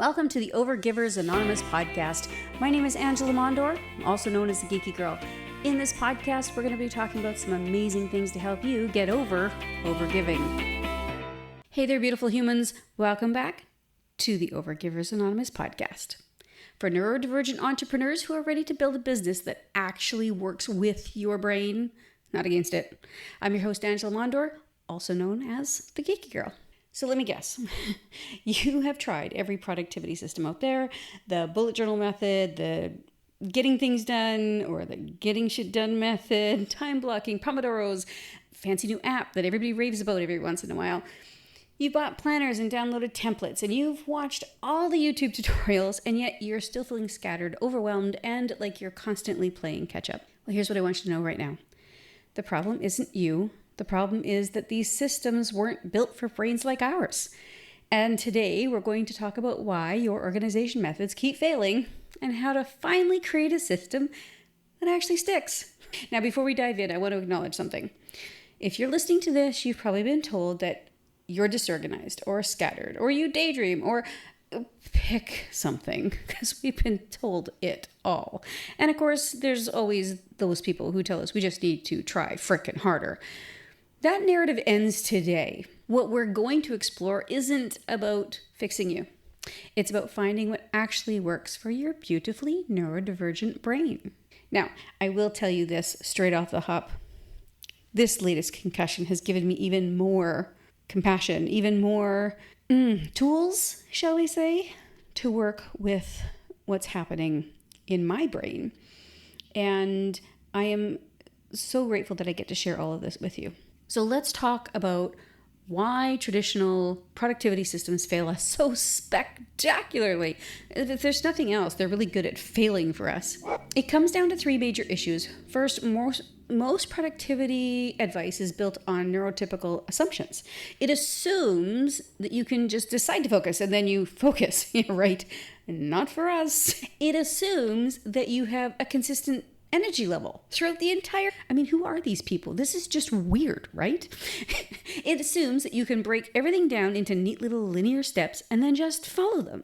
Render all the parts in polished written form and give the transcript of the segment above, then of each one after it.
Welcome to the Overgivers Anonymous podcast. My name is Angela Mondor, also known as the Geeky Girl. In this podcast, we're going to be talking about some amazing things to help you get over overgiving. Hey there, beautiful humans. Welcome back to the Overgivers Anonymous podcast. For neurodivergent entrepreneurs who are ready to build a business that actually works with your brain, not against it. I'm your host, Angela Mondor, also known as the Geeky Girl. So let me guess, you have tried every productivity system out there, the bullet journal method, the getting things done, or the getting shit done method, time blocking, Pomodoros, fancy new app that everybody raves about every once in a while. You've bought planners and downloaded templates, and you've watched all the YouTube tutorials, and yet you're still feeling scattered, overwhelmed, and like you're constantly playing catch up. Well, here's what I want you to know right now. The problem isn't you. The problem is that these systems weren't built for brains like ours. And today we're going to talk about why your organization methods keep failing and how to finally create a system that actually sticks. Now, before we dive in, I want to acknowledge something. If you're listening to this, you've probably been told that you're disorganized or scattered or you daydream or pick something, because we've been told it all. And of course, there's always those people who tell us we just need to try frickin' harder. That narrative ends today. What we're going to explore isn't about fixing you. It's about finding what actually works for your beautifully neurodivergent brain. Now, I will tell you this straight off the hop. This latest concussion has given me even more compassion, even more tools, shall we say, to work with what's happening in my brain. And I am so grateful that I get to share all of this with you. So let's talk about why traditional productivity systems fail us so spectacularly. If there's nothing else, they're really good at failing for us. It comes down to three major issues. First, most productivity advice is built on neurotypical assumptions. It assumes that you can just decide to focus and then you focus, right? Not for us. It assumes that you have a consistent energy level throughout the entire... who are these people? This is just weird, right? It assumes that you can break everything down into neat little linear steps and then just follow them.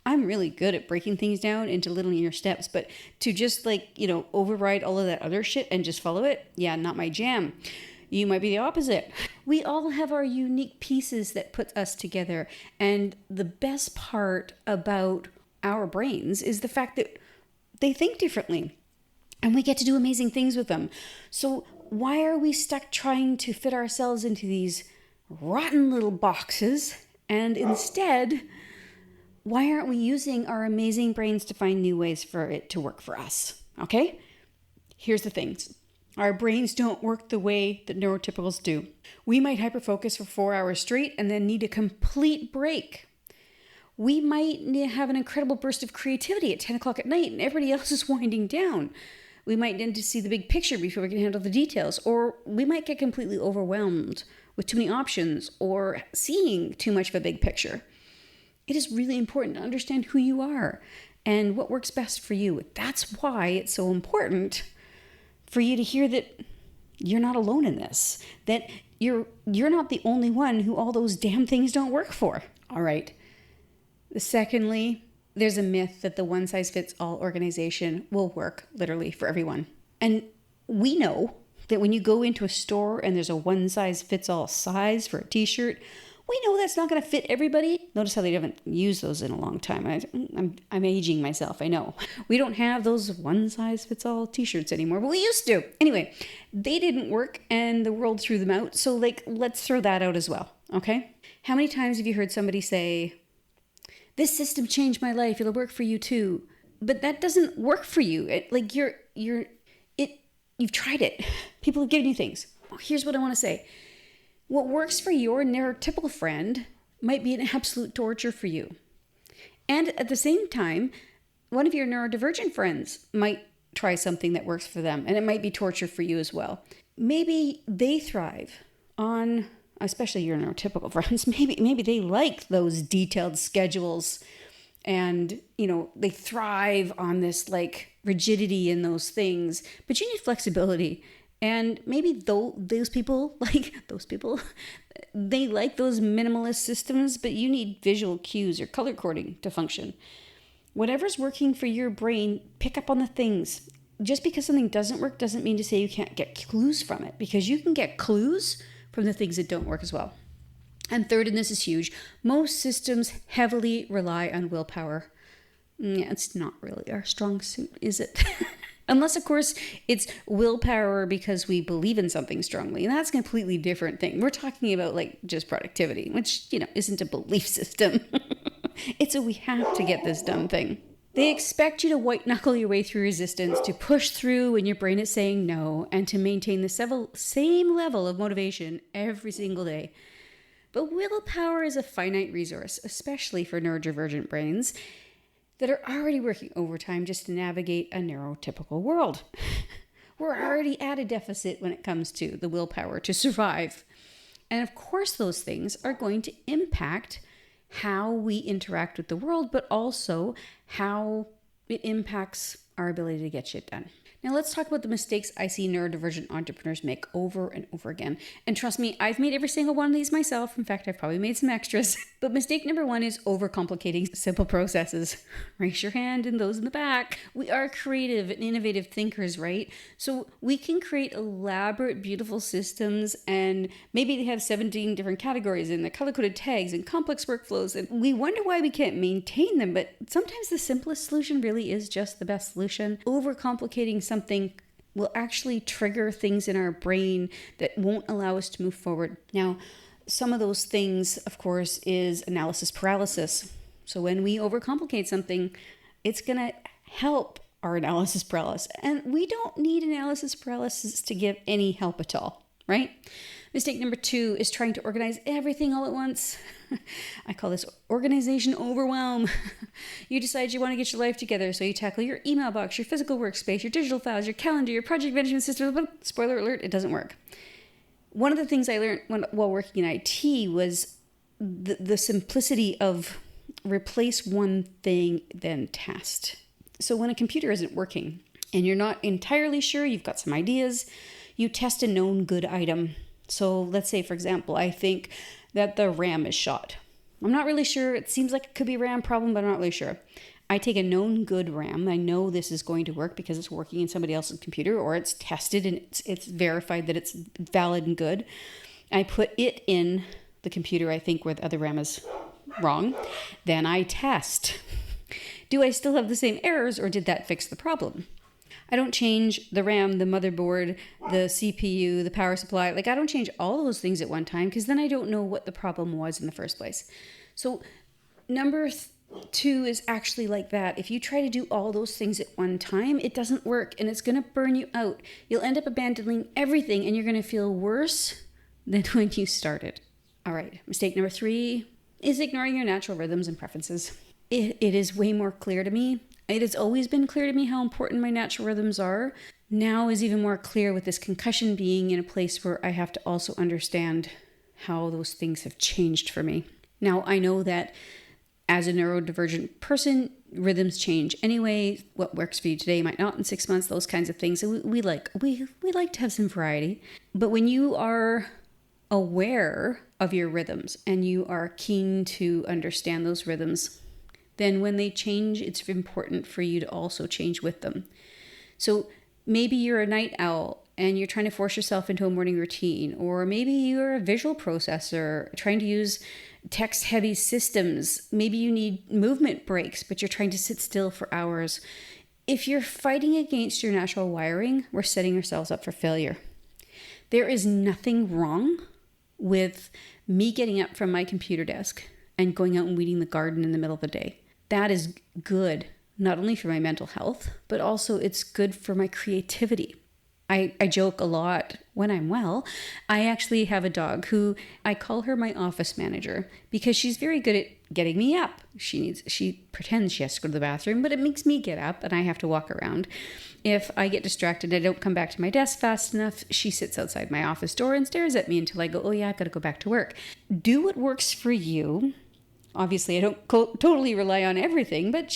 I'm really good at breaking things down into little linear steps, but to just override all of that other shit and just follow it, yeah, not my jam. You might be the opposite. We all have our unique pieces that put us together. And the best part about our brains is the fact that they think differently. And we get to do amazing things with them. So why are we stuck trying to fit ourselves into these rotten little boxes? And instead, why aren't we using our amazing brains to find new ways for it to work for us? Okay? Here's the things. Our brains don't work the way that neurotypicals do. We might hyperfocus for 4 hours straight and then need a complete break. We might have an incredible burst of creativity at 10 o'clock at night and everybody else is winding down. We might need to see the big picture before we can handle the details, or we might get completely overwhelmed with too many options or seeing too much of a big picture. It is really important to understand who you are and what works best for you. That's why it's so important for you to hear that you're not alone in this, that you're not the only one who all those damn things don't work for. All right. Secondly, there's a myth that the one-size-fits-all organization will work literally for everyone. And we know that when you go into a store and there's a one-size-fits-all size for a t-shirt, we know that's not going to fit everybody. Notice how they haven't used those in a long time. I'm aging myself, I know. We don't have those one-size-fits-all t-shirts anymore, but we used to. Anyway, they didn't work and the world threw them out. So let's throw that out as well, okay? How many times have you heard somebody say, "This system changed my life. It'll work for you too." But that doesn't work for you. You've tried it. People have given you things. Well, here's what I want to say. What works for your neurotypical friend might be an absolute torture for you. And at the same time, one of your neurodivergent friends might try something that works for them, and it might be torture for you as well. Maybe they thrive on, especially your neurotypical friends, maybe they like those detailed schedules and, they thrive on this rigidity in those things, but you need flexibility. And maybe those people, they like those minimalist systems, but you need visual cues or color coding to function. Whatever's working for your brain, pick up on the things. Just because something doesn't work doesn't mean to say you can't get clues from it, because you can get clues from the things that don't work as well. And third, and this is huge, most systems heavily rely on willpower. Yeah, it's not really our strong suit, is it? Unless, of course, it's willpower because we believe in something strongly. And that's a completely different thing. We're talking about just productivity, which, isn't a belief system. It's a we have to get this done thing. They expect you to white knuckle your way through resistance, to push through when your brain is saying no, and to maintain the same level of motivation every single day. But willpower is a finite resource, especially for neurodivergent brains that are already working overtime just to navigate a neurotypical world. We're already at a deficit when it comes to the willpower to survive. And of course, those things are going to impact how we interact with the world, but also how it impacts our ability to get shit done. Now let's talk about the mistakes I see neurodivergent entrepreneurs make over and over again. And trust me, I've made every single one of these myself. In fact, I've probably made some extras. But mistake number one is overcomplicating simple processes. Raise your hand and those in the back. We are creative and innovative thinkers, right? So we can create elaborate, beautiful systems, and maybe they have 17 different categories and the color-coded tags and complex workflows. And we wonder why we can't maintain them. But sometimes the simplest solution really is just the best solution. Overcomplicating something will actually trigger things in our brain that won't allow us to move forward. Now, some of those things, of course, is analysis paralysis. So when we overcomplicate something, it's going to help our analysis paralysis. And we don't need analysis paralysis to give any help at all, right? Mistake number two is trying to organize everything all at once. I call this organization overwhelm. You decide you want to get your life together, so you tackle your email box, your physical workspace, your digital files, your calendar, your project management system, but spoiler alert, it doesn't work. One of the things I learned while working in IT was the simplicity of replace one thing, then test. So when a computer isn't working and you're not entirely sure, you've got some ideas, you test a known good item. So let's say, for example, I think that the RAM is shot. I'm not really sure. It seems like it could be a RAM problem, but I'm not really sure. I take a known good RAM. I know this is going to work because it's working in somebody else's computer, or it's tested and it's verified that it's valid and good. I put it in the computer I think where the other RAM is wrong. Then I test. Do I still have the same errors, or did that fix the problem? I don't change the RAM, the motherboard, the CPU, the power supply. I don't change all those things at one time, because then I don't know what the problem was in the first place. So number two is actually like that. If you try to do all those things at one time, it doesn't work, and it's going to burn you out. You'll end up abandoning everything, and you're going to feel worse than when you started. All right, mistake number three is ignoring your natural rhythms and preferences. It is way more clear to me. It has always been clear to me how important my natural rhythms are. Now is even more clear with this concussion being in a place where I have to also understand how those things have changed for me. Now, I know that as a neurodivergent person, rhythms change anyway. What works for you today might not in 6 months, those kinds of things. So we like to have some variety. But when you are aware of your rhythms and you are keen to understand those rhythms, then when they change, it's important for you to also change with them. So maybe you're a night owl and you're trying to force yourself into a morning routine, or maybe you're a visual processor trying to use text-heavy systems. Maybe you need movement breaks, but you're trying to sit still for hours. If you're fighting against your natural wiring, we're setting ourselves up for failure. There is nothing wrong with me getting up from my computer desk and going out and weeding the garden in the middle of the day. That is good, not only for my mental health, but also it's good for my creativity. I joke a lot when I'm well. I actually have a dog who I call her my office manager because she's very good at getting me up. She pretends she has to go to the bathroom, but it makes me get up and I have to walk around. If I get distracted and I don't come back to my desk fast enough, she sits outside my office door and stares at me until I go, oh yeah, I've got to go back to work. Do what works for you. Obviously, I don't totally rely on everything, but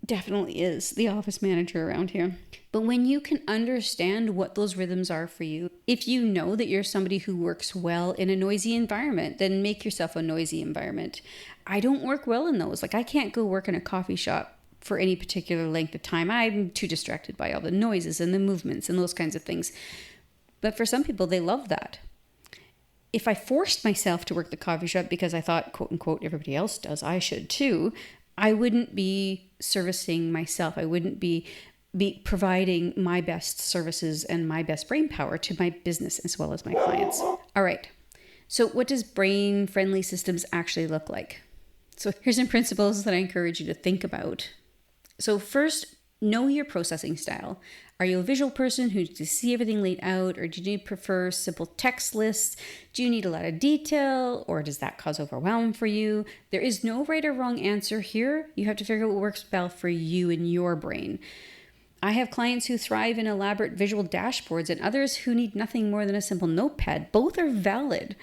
definitely is the office manager around here. But when you can understand what those rhythms are for you, if you know that you're somebody who works well in a noisy environment, then make yourself a noisy environment. I don't work well in those. Like, I can't go work in a coffee shop for any particular length of time. I'm too distracted by all the noises and the movements and those kinds of things. But for some people, they love that. If I forced myself to work the coffee shop because I thought, quote unquote, everybody else does, I should too, I wouldn't be servicing myself. I wouldn't be providing my best services and my best brain power to my business as well as my clients. All right. So what does brain-friendly systems actually look like? So here's some principles that I encourage you to think about. So first, know your processing style. Are you a visual person who needs to see everything laid out, or do you prefer simple text lists? Do you need a lot of detail, or does that cause overwhelm for you? There is no right or wrong answer here. You have to figure out what works well for you and your brain. I have clients who thrive in elaborate visual dashboards and others who need nothing more than a simple notepad. Both are valid.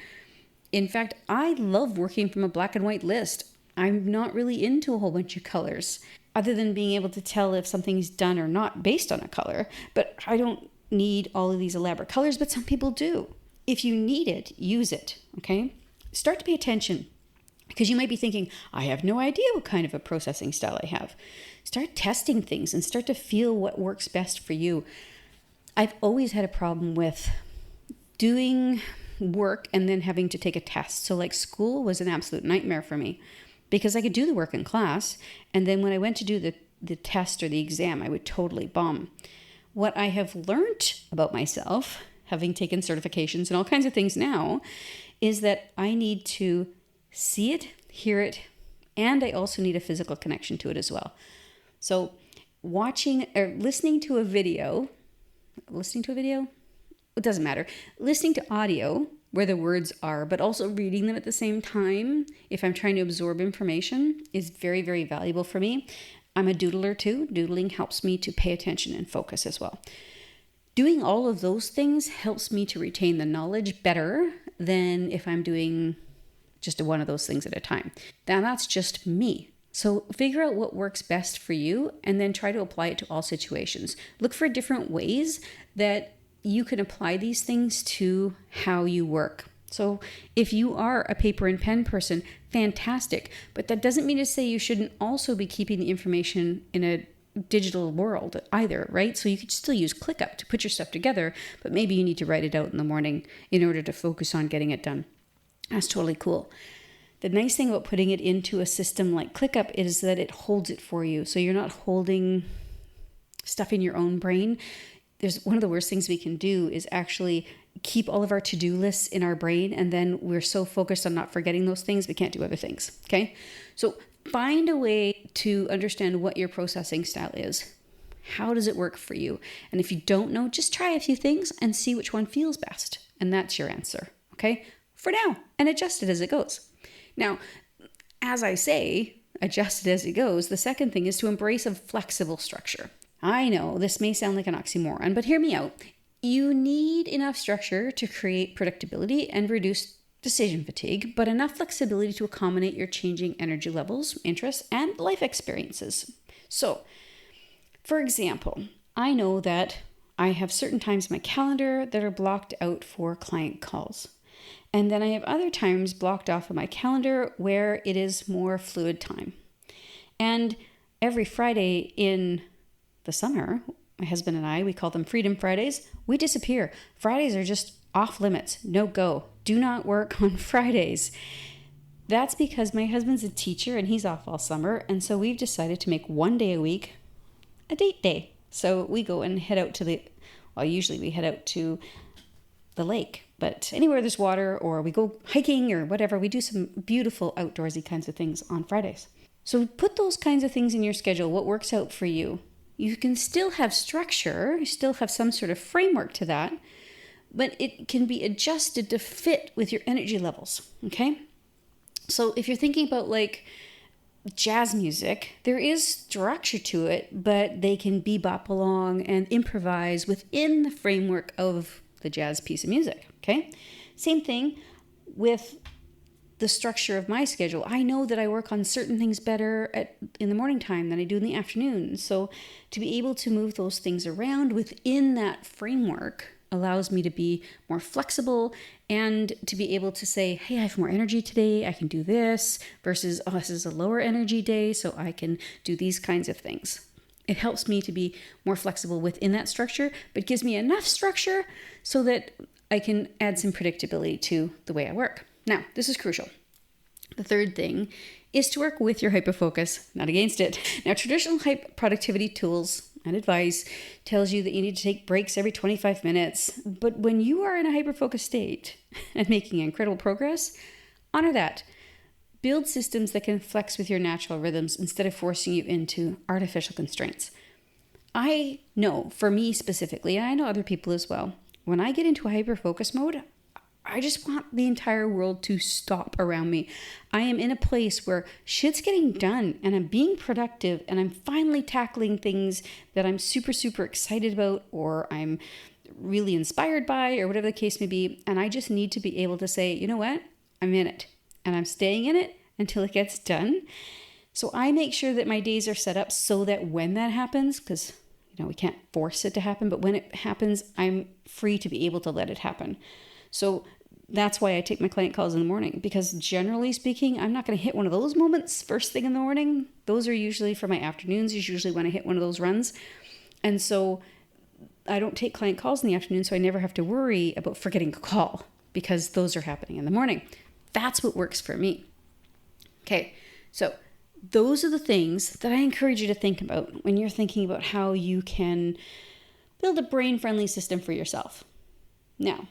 In fact, I love working from a black and white list. I'm not really into a whole bunch of colors, other than being able to tell if something's done or not based on a color. But I don't need all of these elaborate colors, but some people do. If you need it, use it, okay? Start to pay attention, because you might be thinking, I have no idea what kind of a processing style I have. Start testing things and start to feel what works best for you. I've always had a problem with doing work and then having to take a test. So like, school was an absolute nightmare for me, because I could do the work in class, and then when I went to do the test or the exam, I would totally bomb. What I have learned about myself, having taken certifications and all kinds of things now, is that I need to see it, hear it, and I also need a physical connection to it as well. So watching or listening to a video, it doesn't matter. Listening to audio where the words are, but also reading them at the same time, if I'm trying to absorb information, is very, very valuable for me. I'm a doodler too. Doodling helps me to pay attention and focus as well. Doing all of those things helps me to retain the knowledge better than if I'm doing just one of those things at a time. Now that's just me. So figure out what works best for you and then try to apply it to all situations. Look for different ways that you can apply these things to how you work. So if you are a paper and pen person, fantastic. But that doesn't mean to say you shouldn't also be keeping the information in a digital world either, right? So you could still use ClickUp to put your stuff together, but maybe you need to write it out in the morning in order to focus on getting it done. That's totally cool. The nice thing about putting it into a system like ClickUp is that it holds it for you. So you're not holding stuff in your own brain. There's one of the worst things we can do is actually keep all of our to-do lists in our brain, and then we're so focused on not forgetting those things, we can't do other things, okay? So find a way to understand what your processing style is. How does it work for you? And if you don't know, just try a few things and see which one feels best. And that's your answer, okay? For now, and adjust it as it goes. Now, as I say, adjust it as it goes, the second thing is to embrace a flexible structure. I know this may sound like an oxymoron, but hear me out. You need enough structure to create predictability and reduce decision fatigue, but enough flexibility to accommodate your changing energy levels, interests, and life experiences. So, for example, I know that I have certain times in my calendar that are blocked out for client calls. And then I have other times blocked off of my calendar where it is more fluid time. And every Friday in the summer, my husband and I, we call them Freedom Fridays, we disappear. Fridays are just off limits, no go. Do not work on Fridays. That's because my husband's a teacher and he's off all summer. And so we've decided to make one day a week a date day. So we go and head out to usually we head out to the lake, but anywhere there's water, or we go hiking or whatever, we do some beautiful outdoorsy kinds of things on Fridays. So put those kinds of things in your schedule, what works out for you. You can still have structure, you still have some sort of framework to that, but it can be adjusted to fit with your energy levels, okay? So if you're thinking about like jazz music, there is structure to it, but they can bebop along and improvise within the framework of the jazz piece of music, okay? Same thing with the structure of my schedule. I know that I work on certain things better in the morning time than I do in the afternoon. So to be able to move those things around within that framework allows me to be more flexible and to be able to say, hey, I have more energy today, I can do this, versus, oh, this is a lower energy day, so I can do these kinds of things. It helps me to be more flexible within that structure, but gives me enough structure so that I can add some predictability to the way I work. Now, this is crucial. The third thing is to work with your hyperfocus, not against it. Now, traditional productivity tools and advice tells you that you need to take breaks every 25 minutes. But when you are in a hyperfocused state and making incredible progress, honor that. Build systems that can flex with your natural rhythms instead of forcing you into artificial constraints. I know, for me specifically, and I know other people as well, when I get into a hyperfocus mode, I just want the entire world to stop around me. I am in a place where shit's getting done and I'm being productive and I'm finally tackling things that I'm super, super excited about or I'm really inspired by or whatever the case may be. And I just need to be able to say, you know what? I'm in it and I'm staying in it until it gets done. So I make sure that my days are set up so that when that happens, because we can't force it to happen, but when it happens, I'm free to be able to let it happen. So that's why I take my client calls in the morning, because generally speaking, I'm not going to hit one of those moments first thing in the morning. Those are usually for my afternoons, is usually when I hit one of those runs. And so I don't take client calls in the afternoon, so I never have to worry about forgetting a call because those are happening in the morning. That's what works for me. Okay, so those are the things that I encourage you to think about when you're thinking about how you can build a brain-friendly system for yourself. Now,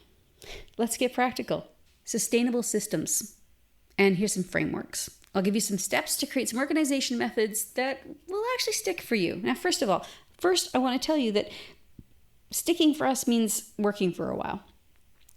let's get practical. Sustainable systems. And here's some frameworks. I'll give you some steps to create some organization methods that will actually stick for you. Now, first, I want to tell you that sticking for us means working for a while.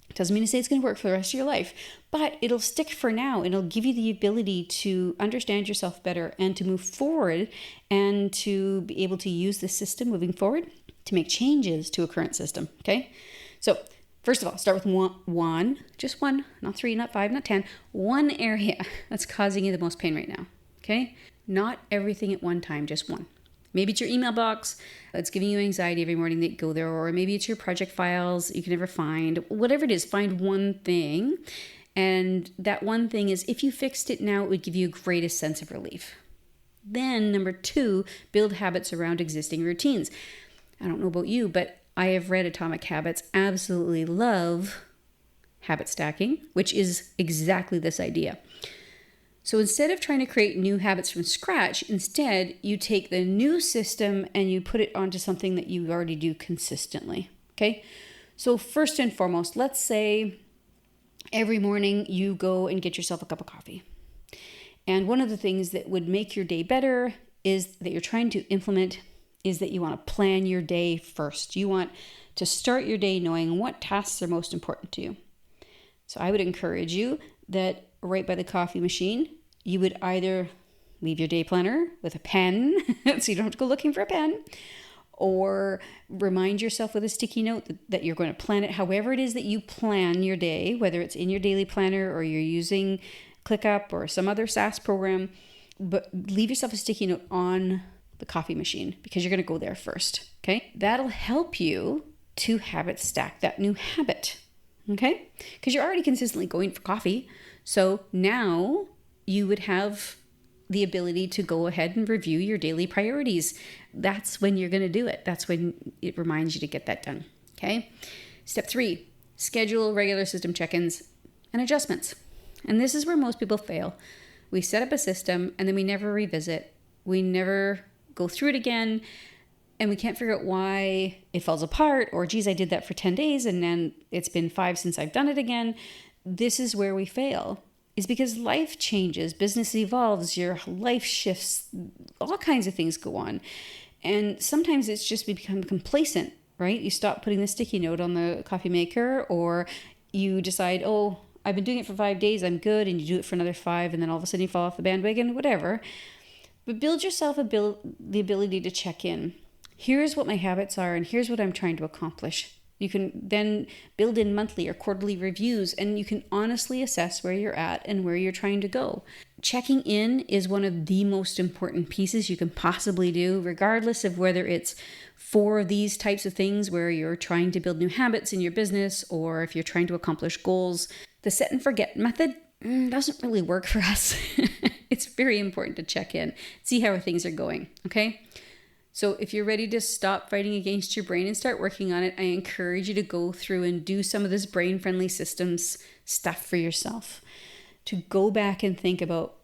It doesn't mean to say it's going to work for the rest of your life, but it'll stick for now. It'll give you the ability to understand yourself better and to move forward and to be able to use the system moving forward to make changes to a current system. Okay? So, first of all, start with one, just one, not 3, not 5, not 10, one area that's causing you the most pain right now, okay? Not everything at one time, just one. Maybe it's your email box that's giving you anxiety every morning that you go there, or maybe it's your project files you can never find. Whatever it is, find one thing, and that one thing is, if you fixed it now, it would give you a greatest sense of relief. Then, number 2, build habits around existing routines. I don't know about you, but I have read Atomic Habits, absolutely love habit stacking, which is exactly this idea. So instead of trying to create new habits from scratch, instead you take the new system and you put it onto something that you already do consistently, okay? So first and foremost, let's say every morning you go and get yourself a cup of coffee. And one of the things that would make your day better is that you're trying to implement is that you want to plan your day first. You want to start your day knowing what tasks are most important to you. So I would encourage you that right by the coffee machine, you would either leave your day planner with a pen, so you don't have to go looking for a pen, or remind yourself with a sticky note that you're going to plan it however it is that you plan your day, whether it's in your daily planner or you're using ClickUp or some other SaaS program, but leave yourself a sticky note on the coffee machine because you're going to go there first, okay? That'll help you to habit stack that new habit, okay? Because you're already consistently going for coffee. So now you would have the ability to go ahead and review your daily priorities. That's when you're going to do it. That's when it reminds you to get that done, okay? Step 3, schedule regular system check-ins and adjustments. And this is where most people fail. We set up a system and then we never revisit. We never go through it again, and we can't figure out why it falls apart, or geez, I did that for 10 days and then it's been 5 since I've done it again. This is where we fail, is because life changes, business evolves, your life shifts, all kinds of things go on. And sometimes it's just we become complacent, right? You stop putting the sticky note on the coffee maker, or you decide, oh, I've been doing it for 5 days, I'm good, and you do it for another 5, and then all of a sudden you fall off the bandwagon, whatever. But build yourself the ability to check in. Here's what my habits are, and here's what I'm trying to accomplish You can then build in monthly or quarterly reviews, and you can honestly assess where you're at and where you're trying to go. Checking in is one of the most important pieces you can possibly do, regardless of whether it's for these types of things where you're trying to build new habits in your business or if you're trying to accomplish goals. The set and forget method doesn't really work for us. It's very important to check in, see how things are going, okay? So if you're ready to stop fighting against your brain and start working on it, I encourage you to go through and do some of this brain-friendly systems stuff for yourself. To go back and think about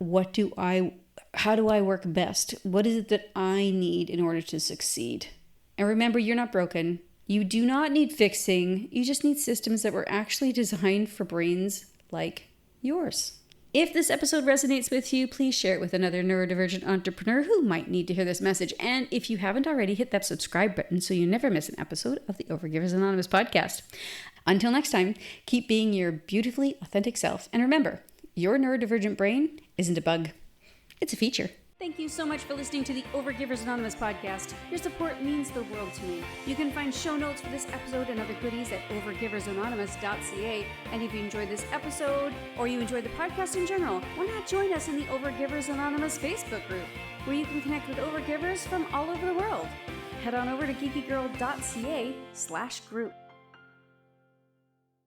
how do I work best? What is it that I need in order to succeed? And remember, you're not broken. You do not need fixing. You just need systems that were actually designed for brains like yours. If this episode resonates with you, please share it with another neurodivergent entrepreneur who might need to hear this message. And if you haven't already, hit that subscribe button so you never miss an episode of the Overgivers Anonymous podcast. Until next time, keep being your beautifully authentic self. And remember, your neurodivergent brain isn't a bug. It's a feature. Thank you so much for listening to the Overgivers Anonymous podcast. Your support means the world to me. You can find show notes for this episode and other goodies at overgiversanonymous.ca. And if you enjoyed this episode or you enjoyed the podcast in general, why not join us in the Overgivers Anonymous Facebook group, where you can connect with overgivers from all over the world. Head on over to geekygirl.ca/group.